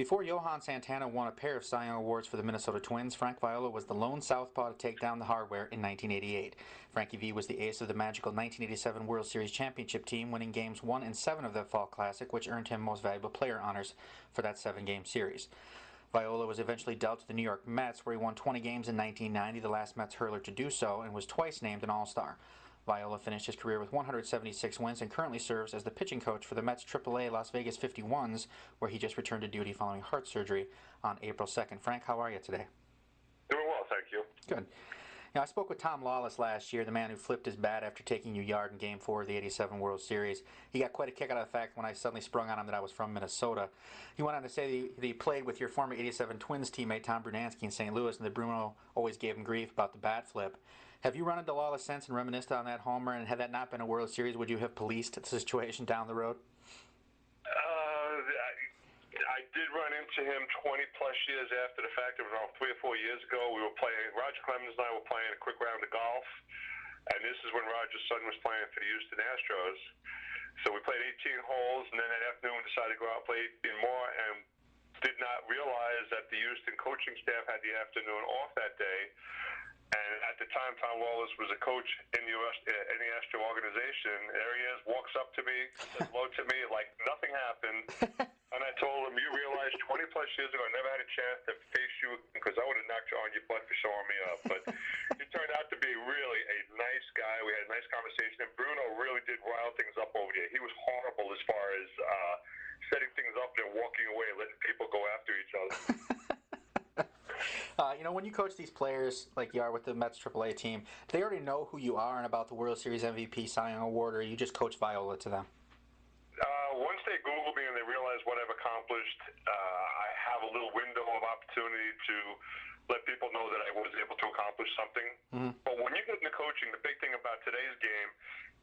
Before Johan Santana won a pair of Cy Young Awards for the Minnesota Twins, Frank Viola was the lone southpaw to take down the hardware in 1988. Frankie V was the ace of the magical 1987 World Series championship team, winning games 1 and 7 of the Fall Classic, which earned him Most Valuable Player honors for that 7-game series. Viola was eventually dealt to the New York Mets, where he won 20 games in 1990, the last Mets hurler to do so, and was twice named an All-Star. Viola finished his career with 176 wins and currently serves as the pitching coach for the Mets AAA Las Vegas 51s, where he just returned to duty following heart surgery on April 2nd. Frank, how are you today? Doing well, thank you. Good. I spoke with Tom Lawless last year, the man who flipped his bat after taking you yard in Game 4 of the '87 World Series. He got quite a kick out of the fact when I suddenly sprung on him that I was from Minnesota. He went on to say that he played with your former '87 Twins teammate Tom Brunansky in St. Louis, and that Bruno always gave him grief about the bat flip. Have you run into Lawless since and reminisced on that homer? And had that not been a World Series, would you have policed the situation down the road? I did run into him 20-plus years after the fact. It was around 3 or 4 years ago. We were playing, Roger Clemens and I were playing a quick round of golf, and this is when Roger's son was playing for the Houston Astros. So we played 18 holes, and then that afternoon we decided to go out and play 18 more, and did not realize that the Houston coaching staff had the afternoon off that day. And at the time, Tom Lawless was a coach in the Astro organization. There he is, walks up to me, says hello to me, like nothing happened. And I told him, you realize 20-plus years ago I never had a chance to face you because I would have knocked you on your butt for showing me up. But he turned out to be really a nice guy. We had a nice conversation. And Bruno really did rile things up over there. He was horrible as far as setting things up and walking away, letting people go after each other. When you coach these players like you are with the Mets AAA team, do they already know who you are and about the World Series MVP, Cy Young Award, or you just coach Viola to them? Once they Google me and they realize what I've accomplished, I have a little window of opportunity to let people know that I was able to accomplish something. Mm-hmm. But when you get into coaching, the big thing about today's game,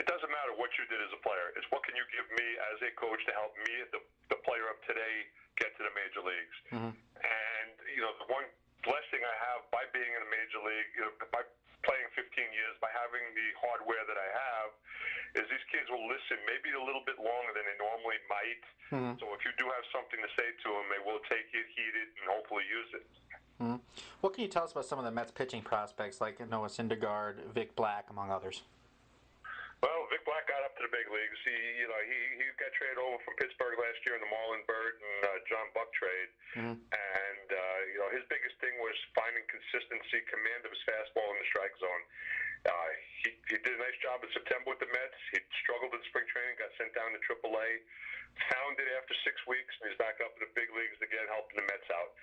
it doesn't matter what you did as a player. It's what can you give me as a coach to help me, the player of today, get to the major leagues. Mm-hmm. And, the one blessing I have by being in a major league, by playing 15 years, by having the hardware that I have, is these kids will listen maybe a little bit longer than they normally might. Mm-hmm. So if you do have something to say to them, they will take it, heed it, and hopefully use it. Mm-hmm. What can you tell us about some of the Mets pitching prospects like Noah Syndergaard, Vic Black, among others? Well, Vic Black got up to the big leagues. He got traded over from Pittsburgh last year in the Marlon Byrd and John Buck trade. Mm-hmm. And, his biggest thing was finding consistency, command of his fastball in the strike zone. He did a nice job in September with the Mets. He struggled in spring training, got sent down to AAA, found it after 6 weeks, and he's back up in the big leagues again, helping the Mets out.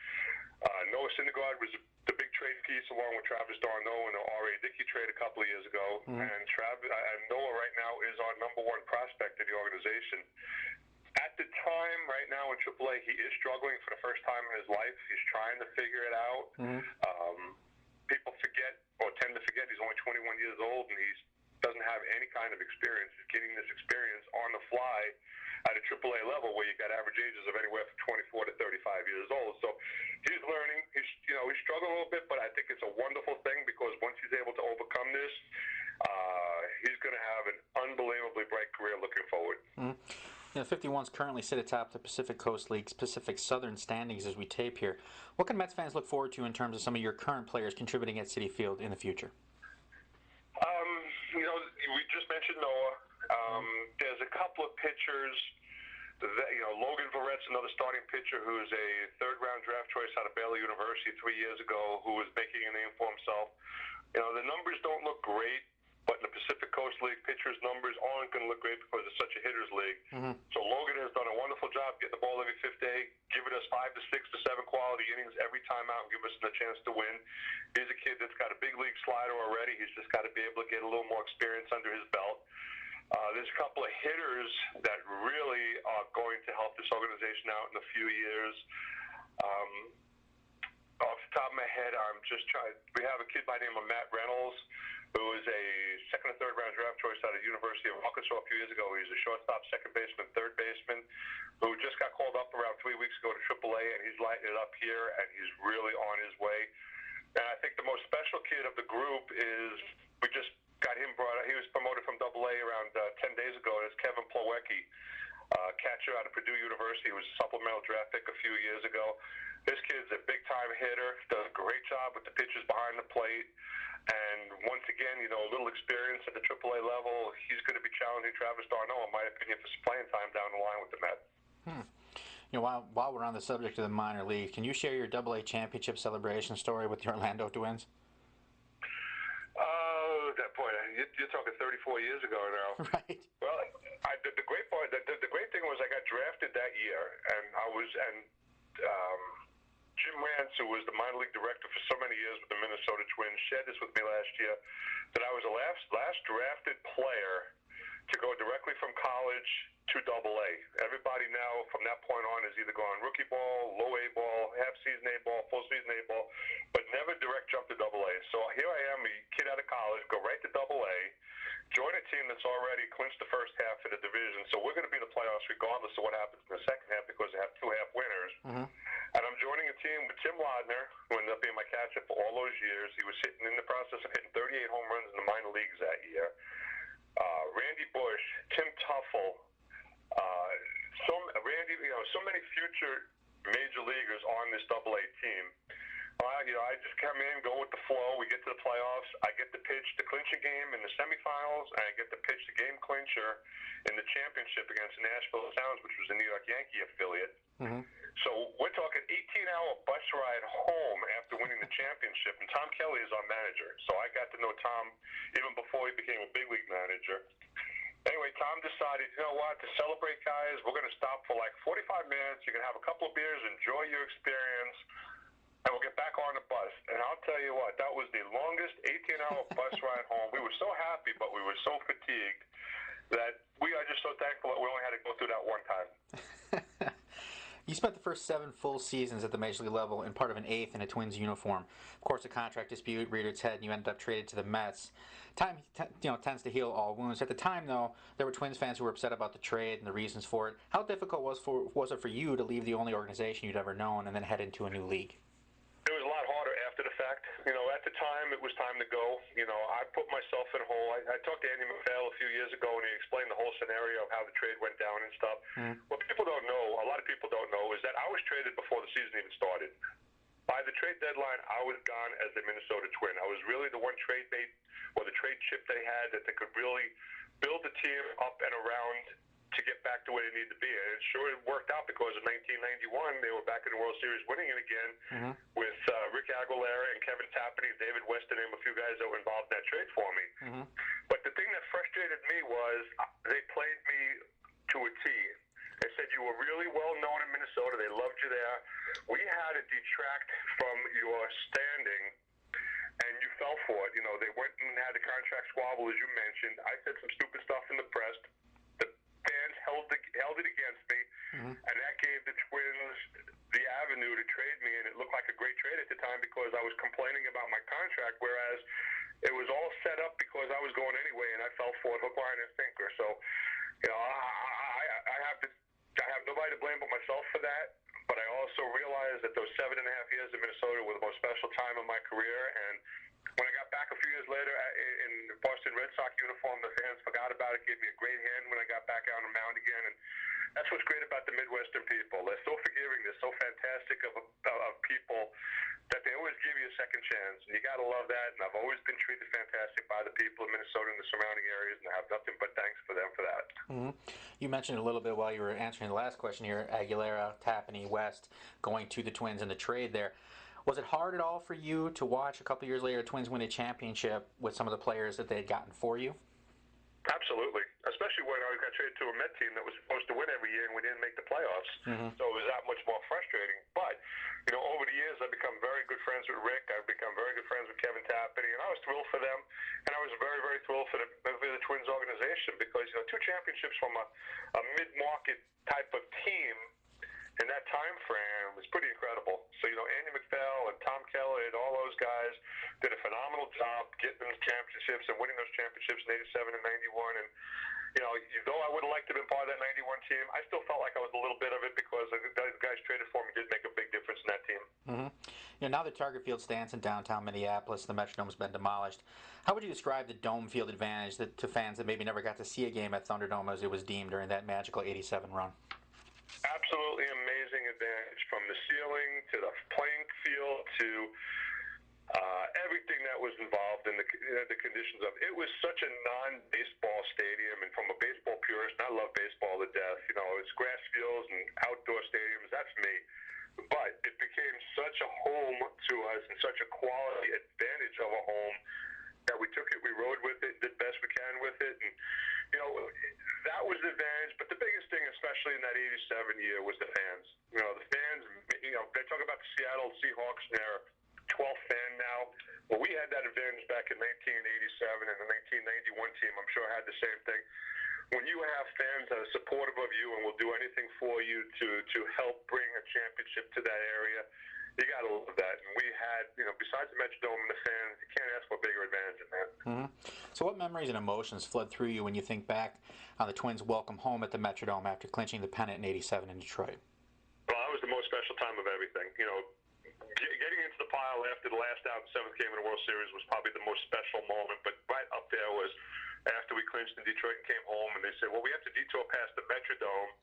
Noah Syndergaard was the big trade piece along with Travis d'Arnaud in the R.A. Dickey trade a couple of years ago. Mm-hmm. And Noah right now is our number one prospect in the organization. At the time, right now in AAA, he is struggling for the first time in his life. He's trying to figure it out. Mm-hmm. People forget, or tend to forget, he's only 21 years old, and he doesn't have any kind of experience. He's getting this experience on the fly at a AAA level where you got average ages of anywhere from 24 to 35 years old. So he's learning. He's struggling a little bit, but I think it's a wonderful thing because once he's able to overcome this, he's going to have an unbelievably bright career looking forward. Mm-hmm. 51s currently sit atop the Pacific Coast League's Pacific Southern standings as we tape here. What can Mets fans look forward to in terms of some of your current players contributing at Citi Field in the future? We just mentioned Noah. There's a couple of pitchers. Logan Verrett's another starting pitcher who is a third-round draft choice out of Baylor University 3 years ago who is making a name for himself. The numbers don't look great, but in the Pacific Coast League, pitchers' numbers aren't going to look great because it's such a hitter's league. Mm-hmm. So Logan has done a wonderful job getting the ball every fifth day, giving us 5 to 6 to 7 quality innings every time out and give us a chance to win. He's a kid that's got a big league slider already. He's just got to be able to get a little more experience under his belt. There's a couple of hitters that really are going to help this organization out in a few years. Off the top of my head, we have a kid by the name of Matt Reynolds, who is a second or third round draft choice out of the University of Arkansas a few years ago. He's a shortstop, second baseman, third baseman, who just got called up around 3 weeks ago to AAA, and he's lighting it up here, and he's really on his way. And I think the most special kid of the group is, we just got him brought up. He was promoted from AA around 10 days ago, and it's Kevin Plawecki. catcher out of Purdue University. He was a supplemental draft pick a few years ago. This kid's a big-time hitter, does a great job with the pitches behind the plate. And once again, a little experience at the AAA level. He's going to be challenging Travis d'Arnaud, in my opinion, for some playing time down the line with the Mets. While we're on the subject of the minor league, can you share your AA championship celebration story with the Orlando Twins? Oh, that point, you're talking 34 years ago now. Right. Well, the great part, the great thing was I got drafted that year, and Jim Rance, who was the minor league director for so many years with the Minnesota Twins, shared this with me last year, that I was the last drafted player to go directly from college to AA. Everybody now from that point on is either gone rookie ball, low A ball, half season A ball, full season A ball, but never direct jump to AA. So here I am, a kid out of college, go right to AA, join a team that's already clinched the first half of the division. So we're going to be in the playoffs regardless of what happens in the second half because they have two half winners. Mm-hmm. And I'm joining a team with Tim Laudner, who ended up being my catcher for all those years. He was in the process of hitting 38 home runs in the minor leagues that year. Randy Bush, Tim Tuffle, so many future major leaguers on this AA team. I just come in, go with the flow. We get to the playoffs. I get to pitch the clincher game in the semifinals, and I get to pitch the game clincher in the championship against the Nashville Sounds, which was a New York Yankee affiliate. Mm-hmm. So we're talking 18-hour bus ride home after winning the championship, and Tom Kelly is our manager. So I got to know Tom even before he became a big league manager. Anyway, Tom decided, you know what, to celebrate, guys, we're going to stop for like 45 minutes. You can have a couple of beers, enjoy your experience, and we'll get back on the bus. And I'll tell you what, that was the longest 18-hour bus ride home. We were so happy, but we were so fatigued that we are just so thankful that we only had to go through that one time. You spent the first 7 full seasons at the major league level and part of an 8th in a Twins uniform. Of course, a contract dispute reared its head, and you ended up traded to the Mets. Time, tends to heal all wounds. At the time, though, there were Twins fans who were upset about the trade and the reasons for it. How difficult was it for you to leave the only organization you'd ever known and then head into a new league? It was a lot harder after the fact. At the time, it was time to go. I put myself in a hole. I talked to Andy McPhail a few years ago, and he explained the whole scenario of how the trade went down and stuff. Mm. What people don't know, a lot of people don't know, is that I was traded before the season even started. By the trade deadline, I was gone as the Minnesota Twin. I was really the one trade bait or the trade chip they had that they could really build the team up and around to get back to where they need to be. And it sure worked out because in 1991, they were back in the World Series winning it again with Rick Aguilera and Kevin Tapani and David West, to name a few guys that were involved in that trade for me. Mm-hmm. But the thing that frustrated me was they played me to a T. They said you were really well known in Minnesota. They loved you there. We had to detract from your standing, and you fell for it. They went and had the contract squabble, as you mentioned. I said some stupid stuff in the press. Fans held it against me, and that gave the Twins the avenue to trade me, and it looked like a great trade at the time because I was complaining about my contract, whereas it was all set up because I was going anyway, and I fell for it hook, line, and sinker. So, I have nobody to blame but myself for that, but I also realized that those 7.5 years in Minnesota were the most special time of my career, and when I got back a few years later in the Boston Red Sox uniform, the fans forgot about it, gave me a great hand when I got back out on the mound again. And that's what's great about the Midwestern people. They're so forgiving. They're so fantastic of people that they always give you a second chance. And you got to love that. And I've always been treated fantastic by the people of Minnesota and the surrounding areas, and I have nothing but thanks for them for that. Mm-hmm. You mentioned a little bit while you were answering the last question here, Aguilera, Tapani, West, going to the Twins in the trade there. Was it hard at all for you to watch a couple years later Twins win a championship with some of the players that they had gotten for you? Absolutely, especially when I got traded to a Met team that was supposed to win every year and we didn't make the playoffs. Mm-hmm. So it was that much more frustrating. But, over the years I've become very good friends with Rick. I've become very good friends with Kevin Tapani, and I was thrilled for them. And I was very, very thrilled for the Twins organization because, 2 championships from a mid-market type of team in that time frame was pretty incredible. So, Andy McPhail and Tom Keller and all those guys did a phenomenal job getting those championships and winning those championships in 87 and 91. And, though I would have liked to have been part of that 91 team, I still felt like I was a little bit of it because the guys traded for me did make a big difference in that team. Mm-hmm. Now that Target Field stands in downtown Minneapolis, the Metrodome's been demolished. How would you describe the dome field advantage to fans that maybe never got to see a game at Thunderdome as it was deemed during that magical 87 run? Absolutely amazing advantage, from the ceiling to the playing field to everything that was involved in the conditions of it. It was such a non-baseball stadium, and from a baseball purist, and I love baseball to death. It's grass fields and outdoor stadiums. That's me. But it became such a home to us and such a quality advantage of a home that we took it, we rode with it, did best we can with it, and that was the advantage. But the biggest thing, especially in that 87 year, was the fans. The fans. They talk about the Seattle Seahawks and their 12th fan now. Well, we had that advantage back in 1987, and the 1991 team, I'm sure, had the same thing. When you have fans that are supportive of you and will do anything for you to help bring a championship to that area, you got to love that. And we had, besides the Metrodome and the fans, you can't ask for a bigger advantage than that. Mm-hmm. So what memories and emotions flood through you when you think back on the Twins' welcome home at the Metrodome after clinching the pennant in 87 in Detroit? Well, that was the most special time of everything. Getting into the pile after the last out, seventh game in the World Series was probably the most special moment. But right up there was after we clinched in Detroit and came home, and they said, well, we have to detour past the Metrodome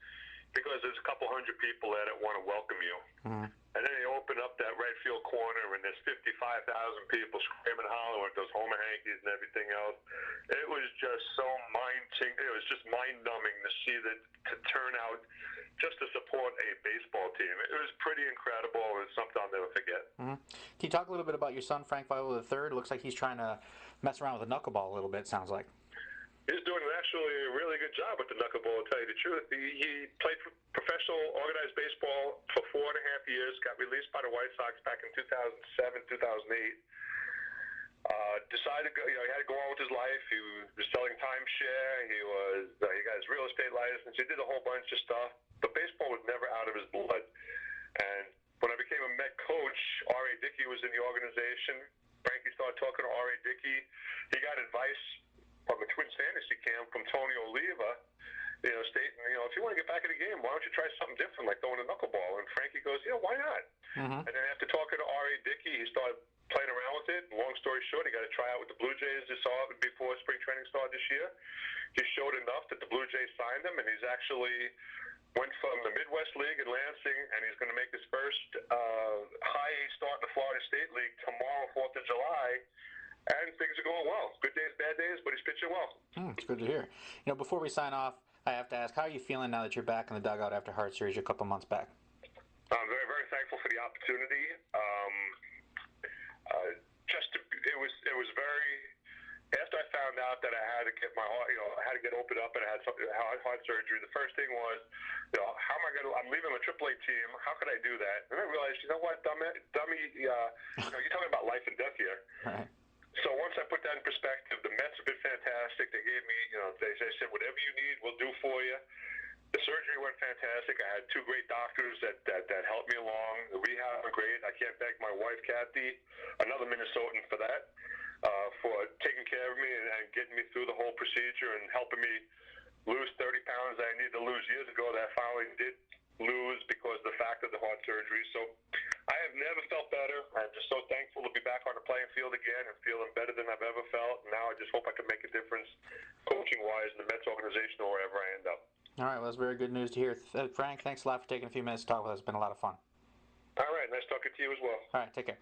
because there's a couple hundred people there that want to welcome you. Mm-hmm. And then they open up that right field corner, and there's 55,000 people screaming and hollering with those Homer Hankies and everything else. It was just so it was just mind-numbing to see to turn out just to support a baseball team. It was pretty incredible. It's something I'll never forget. Mm-hmm. Can you talk a little bit about your son, Frank Viola III? It looks like he's trying to mess around with a knuckleball a little bit, sounds like. He's doing actually a really good job with the knuckleball, to tell you the truth. He played professional organized baseball for 4.5 years, got released by the White Sox back in 2007, 2008. Decided to go, he had to go on with his life. He was selling timeshare. He got his real estate license. He did a whole bunch of stuff. But baseball was never out of his blood. And when I became a Met coach, R.A. Dickey was in the organization. Frankie started talking to R.A. Dickey. He got advice from the Twins fantasy camp from Tony Oliva, stating, if you want to get back in the game, why don't you try something different, like throwing a knuckleball? And Frankie goes, why not? Mm-hmm. And then after talking to R.A. Dickey, he started playing around with it. Long story short, he got a tryout with the Blue Jays before spring training started this year. He showed enough that the Blue Jays signed him, and he's actually went from the Midwest League in Lansing, and he's going to make his first high A start in the Florida State League tomorrow, 4th of July. And things are going well. Good days, bad days, but he's pitching well. It's good to hear. Before we sign off, I have to ask, how are you feeling now that you're back in the dugout after heart surgery a couple months back? I'm very, very thankful for the opportunity. It was very. After I found out that I had to get my heart, I had to get opened up and I had heart surgery. The first thing was, how am I going to? I'm leaving a AAA team. How could I do that? And I realized, what, dummy, you're talking about life and death here. Right. So once I put that in perspective, the Mets have been fantastic. They gave me, they said, whatever you need, we'll do for you. The surgery went fantastic. I had two great doctors that helped me along. The rehab went great. I can't thank my wife, Kathy, another Minnesotan, for that, for taking care of me and getting me through the whole procedure and helping me lose 30 pounds that I needed to lose years ago that I finally did lose because of the fact of the heart surgery. So I have never felt better. I'm just so thankful to be back on the playing field again and feeling better than I've ever felt. And now I just hope I can make a difference coaching-wise in the Mets organization or wherever I end up. All right, well, that's very good news to hear. Frank, thanks a lot for taking a few minutes to talk with us. It's been a lot of fun. All right, nice talking to you as well. All right, take care.